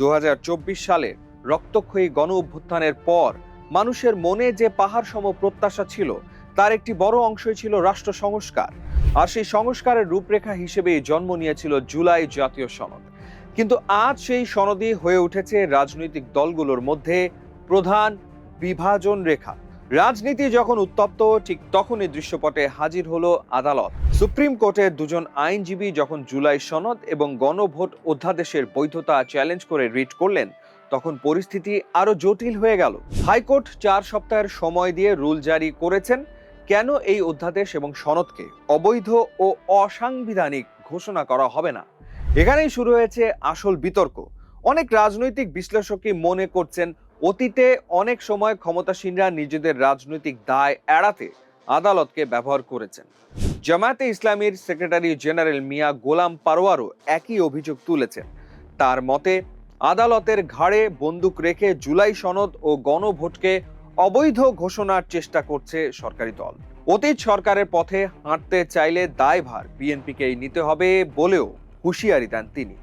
2024 সালের রক্তক্ষয়ী গণ অভ্যুত্থানের পর মানুষের মনে যে পাহাড় সম প্রত্যাশা ছিল তার একটি বড় অংশই ছিল রাষ্ট্র সংস্কার। আর সেই সংস্কারের রূপরেখা হিসেবেই জন্ম নিয়েছিল জুলাই জাতীয় সনদ। কিন্তু আজ সেই সনদই হয়ে উঠেছে রাজনৈতিক দলগুলোর মধ্যে প্রধান বিভাজন রেখা। রাজনীতি যখন উত্তপ্ত, ঠিক তখনই দৃশ্যপটে হাজির হলো আদালত। সুপ্রিম কোর্টের দুজন আইনজীবী যখন জুলাই সনদ এবং গণভোট অধ্যাদেশের বৈধতা চ্যালেঞ্জ করে রিট করলেন, তখন পরিস্থিতি আরো জটিল হয়ে গেল। হাইকোর্ট 4 সপ্তাহের সময় দিয়ে রুল জারি করেছেন কেন এই অধ্যাদেশ এবং সনদকে অবৈধ ও অসাংবিধানিক ঘোষণা করা হবে না। এখানেই শুরু হয়েছে আসল বিতর্ক। অনেক রাজনৈতিক বিশ্লেষকই মনে করছেন, অতীতে অনেক সময় ক্ষমতাসীনরা নিজেদের রাজনৈতিক দায় এড়াতে আদালতকে ব্যবহার করেছেন। জামায়াতে ইসলামীর সেক্রেটারি জেনারেল মিয়া গোলাম পারোয়ারও একই অভিযোগ তুলেছেন। তার মতে, আদালতের ঘাড়ে বন্দুক রেখে জুলাই সনদ ও গণভোটকে অবৈধ ঘোষণার চেষ্টা করছে সরকারি দল। অতীত সরকারের পথে হাঁটতে চাইলে দায়ভার বিএনপিকেই নিতে হবে বলেও হুঁশিয়ারি দেন তিনি।